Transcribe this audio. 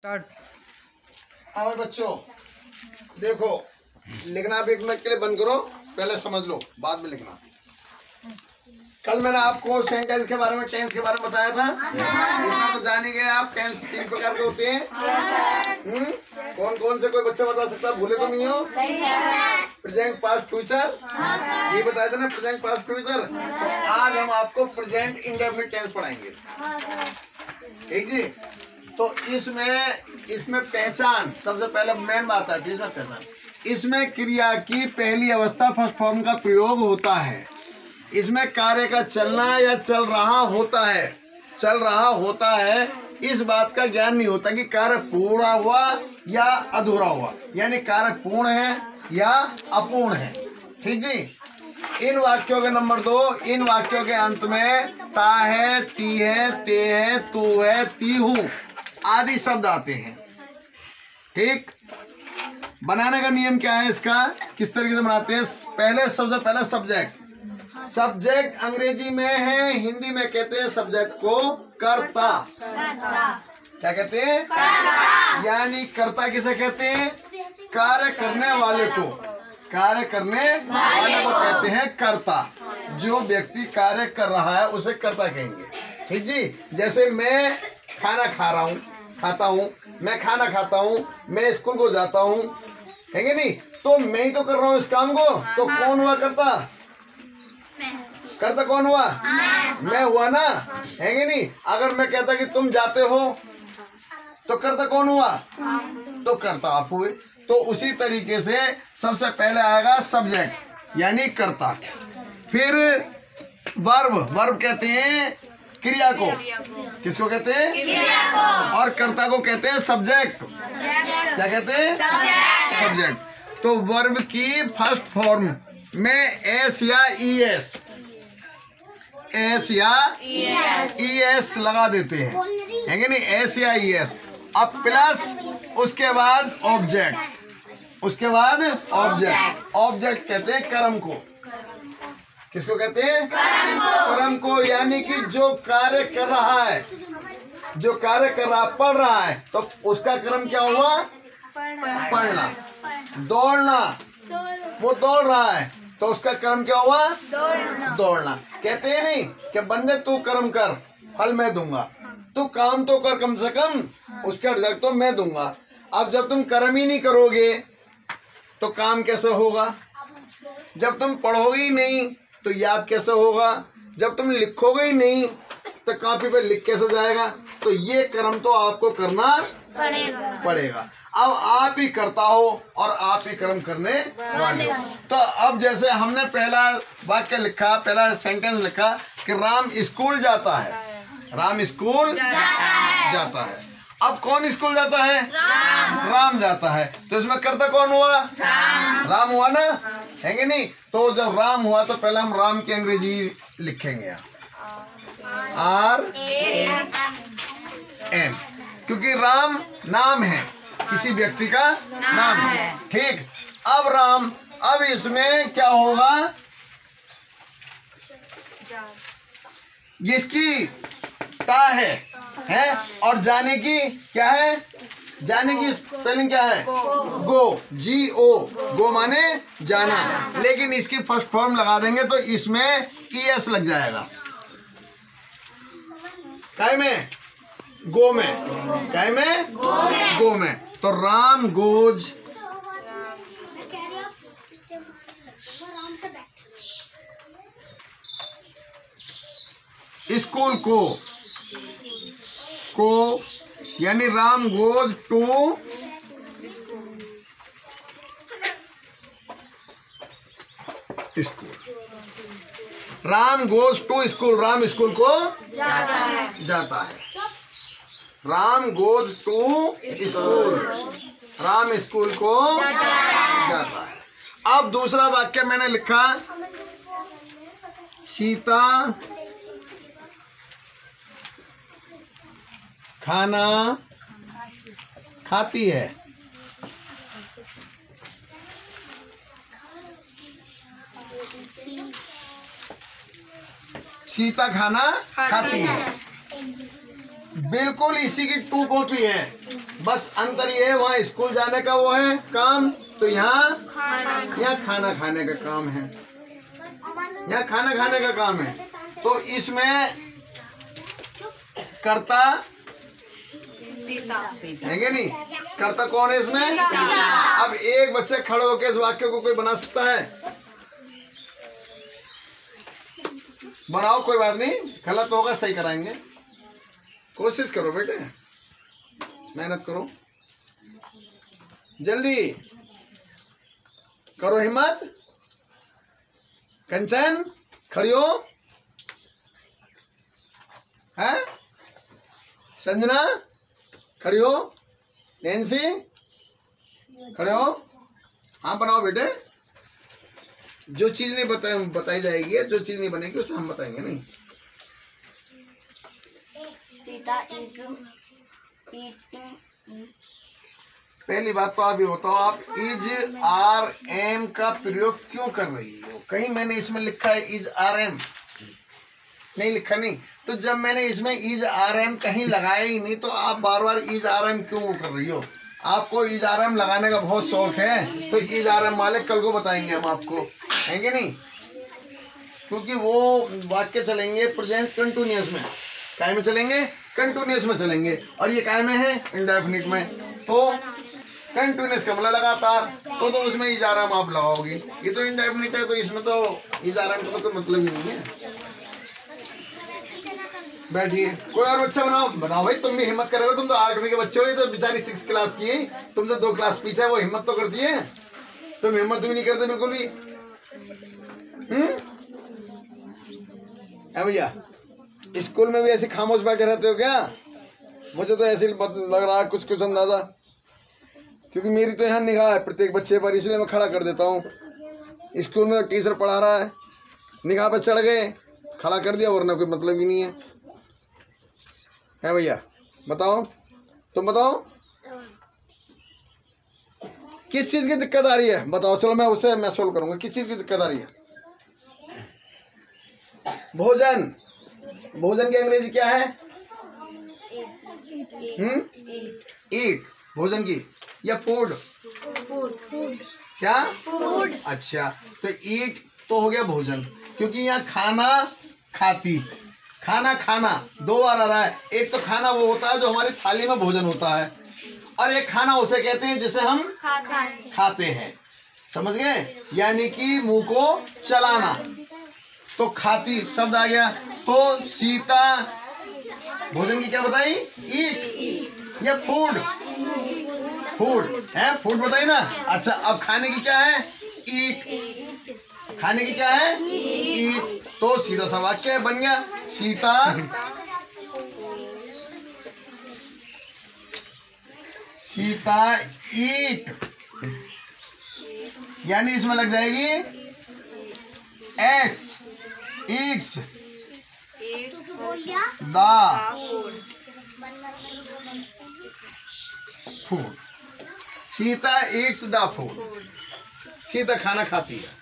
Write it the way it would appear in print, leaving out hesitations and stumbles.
हाँ बच्चों देखो, लिखना भी एक मिनट के लिए बंद करो, पहले समझ लो बाद में लिखना। कल मैंने आपको सेंटेंस के बारे में, टेंस के बारे में बताया था। इतना तो जान ही गए आप। टेंस 3 प्रकार के होते हैं। कौन कौन से कोई बच्चा बता सकता है? भूले तो नहीं हो? प्रेजेंट, पास्ट, फ्यूचर, ये बताया था ना, प्रेजेंट, पास्ट, फ्यूचर। आज हम आपको प्रेजेंट इंडेफिनिट टेंस पढ़ाएंगे, ठीक जी। तो इसमें पहचान सबसे पहले मेन बात आती है। इसमें पहचान, इसमें क्रिया की पहली अवस्था फर्स्ट फॉर्म का प्रयोग होता है। इसमें कार्य का चलना या चल रहा होता है, इस बात का ज्ञान नहीं होता कि कार्य पूरा हुआ या अधूरा हुआ, यानी कार्य पूर्ण है या अपूर्ण है, ठीक जी। इन वाक्यों के नंबर 2, इन वाक्यों के अंत में ता है, ती है, ते है, तू है, ती हूँ आदि शब्द आते हैं, ठीक। बनाने का नियम क्या है इसका, किस तरीके से बनाते हैं? सबसे पहले सब्जेक्ट अंग्रेजी में है, हिंदी में कहते हैं सब्जेक्ट को कर्ता। क्या कहते हैं? यानी कर्ता किसे कहते हैं? कार्य करने वाले को कहते हैं कर्ता। जो व्यक्ति कार्य कर रहा है उसे कर्ता कहेंगे, ठीक जी। जैसे मैं खाना खाता हूँ, मैं खाना खाता हूँ, मैं स्कूल को जाता हूँ, है कि नहीं? तो मैं ही तो कर रहा हूँ इस काम को, तो कौन हुआ कर्ता? कर्ता कौन हुआ? मैं हुआ ना, है कि नहीं? अगर मैं कहता कि तुम जाते हो तो कर्ता कौन हुआ? तो कर्ता आप हुए। तो उसी तरीके से सबसे पहले आएगा सब्जेक्ट यानी कर्ता, फिर वर्ब कहते हैं क्रिया को। किसको कहते हैं? क्रिया को। और कर्ता को कहते हैं सब्जेक्ट। क्या कहते हैं? सब्जेक्ट। तो वर्ब की फर्स्ट फॉर्म में एस या ईएस लगा देते हैं, है कि नहीं? एस या ईएस। अब प्लस उसके बाद ऑब्जेक्ट, ऑब्जेक्ट कहते हैं कर्म को। किसको कहते हैं? कर्म को। यानी कि जो कार्य कर रहा है, पढ़ रहा है, तो उसका कर्म क्या हुआ? पढ़ना। दौड़ना, वो दौड़ रहा है तो उसका कर्म क्या हुआ? दौड़ना। कहते हैं नहीं कि बंदे तू कर्म कर, फल मैं दूंगा। तू काम तो कर कम से कम, उसका रिजल्ट तो मैं दूंगा। अब जब तुम कर्म ही नहीं करोगे तो काम कैसे होगा? जब तुम पढ़ोगे ही नहीं तो याद कैसे होगा? जब तुम लिखोगे ही नहीं तो कॉपी पे लिख कैसे जाएगा? तो ये कर्म तो आपको करना पड़ेगा। अब आप ही करता हो और आप ही कर्म करने वाले हो। तो अब जैसे हमने पहला वाक्य लिखा, पहला सेंटेंस लिखा कि राम स्कूल जाता है। राम स्कूल जाता है। अब कौन स्कूल जाता है? राम जाता है। तो इसमें कर्ता कौन हुआ? राम हुआ ना, है कि नहीं? तो जब राम हुआ तो पहले हम राम की अंग्रेजी लिखेंगे RAM, क्योंकि राम नाम है, किसी व्यक्ति का नाम है, ठीक। अब राम, अब इसमें क्या होगा? जिसकी ता है और जाने की क्या है? जाने की स्पेलिंग क्या है? गो, GO, गो माने जाना। लेकिन इसकी फर्स्ट फॉर्म लगा देंगे तो इसमें ES लग जाएगा। काय में? गो में। काय में? गो में। तो राम गोज स्कूल को यानी Ram goes to school. Ram goes to school, Ram school को जाता है। Ram goes to school, Ram school को जाता है। अब दूसरा वाक्य मैंने लिखा, सीता खाना खाती है। सीता खाना खाती है। बिल्कुल इसी की 2 कॉपी है, बस अंतर ये है, वहाँ स्कूल जाने का वो है काम, तो यहाँ खाना खाने का काम है। यहाँ खाना खाने का काम है। तो इसमें कर्ता है कि नहीं? कर्ता कौन है इसमें? अब एक बच्चे खड़े होकर इस वाक्य को कोई बना सकता है? बनाओ, कोई बात नहीं, गलत होगा सही कराएंगे। कोशिश करो बेटे, मेहनत करो, जल्दी करो, हिम्मत। कंचन खड़ी हो, है? संजना खड़ी हो, नैन्सी खड़े हो। हाँ बनाओ बेटे, जो चीज नहीं बताई जाएगी, जो चीज नहीं बनेगी उसे हम बताएंगे नहीं। Sita is eating. पहली बात तो आप ये बताओ, आप इज आर एम का प्रयोग क्यों कर रही हो? कहीं मैंने इसमें लिखा है इज आर एम? नहीं लिखा नहीं। तो जब मैंने इसमें इज आर एम कहीं लगाया ही नहीं, तो आप बार बार इज आर एम क्यों कर रही हो? आपको इज आर एम लगाने का बहुत शौक है, तो इज आर एम वाले कल को बताएंगे हम आपको, है कि नहीं? क्योंकि वो वाक्य चलेंगे प्रेजेंट कंटिन्यूअस में। काय में चलेंगे? कंटिन्यूअस में चलेंगे। और ये काय में है? इंडेफिनिट में। तो कंटिन्यूअस का मतलब लगातार, तो उसमें इज आर एम आप लगाओगी। ये तो इंडेफिनिट है, तो इसमें तो इज आर एम का तो कोई मतलब ही नहीं है। बैठिए, कोई और बच्चा बनाओ भाई, तुम भी हिम्मत करोगे। तुम तो 8वीं के बच्चे हो, ये तो बेचारी 6 क्लास की है, तुमसे 2 क्लास पीछे है, वो हिम्मत तो करती है, तुम हिम्मत भी नहीं करते बिल्कुल भी। भैया स्कूल में भी ऐसे खामोश बैठे रहते हो क्या? मुझे तो ऐसे लग रहा है कुछ अंदाजा, क्योंकि मेरी तो यहाँ निगाह है प्रत्येक बच्चे पर, इसलिए मैं खड़ा कर देता हूँ। स्कूल में टीचर पढ़ा रहा है, निगाह पर चढ़ गए, खड़ा कर दिया, वरना कोई मतलब ही नहीं है भैया? बताओ, तुम बताओ किस चीज की दिक्कत आ रही है? बताओ, चलो मैं सोल्व करूंगा। किस चीज की दिक्कत आ रही है? भोजन। भोजन की अंग्रेजी क्या है? ईट। भोजन की या फूड? क्या? फूड। अच्छा, तो ईट तो हो गया भोजन, क्योंकि यहाँ खाना खाती, खाना 2 बार आ रहा है। एक तो खाना वो होता है जो हमारी थाली में भोजन होता है, और एक खाना उसे कहते हैं जिसे हम खाते हैं। समझ गए? यानी कि मुंह को चलाना। तो खाती शब्द आ गया। तो सीता भोजन की क्या बताई? ईट या फूड? फूड है, फूड बताई ना। अच्छा, अब खाने की क्या है? ईट। खाने की क्या है? ईट। तो सीधा सा वाक्य बन गया, सीता ईट, यानी इसमें लग जाएगी S, eats the food. Sita eats the food. Sita खाना खाती है।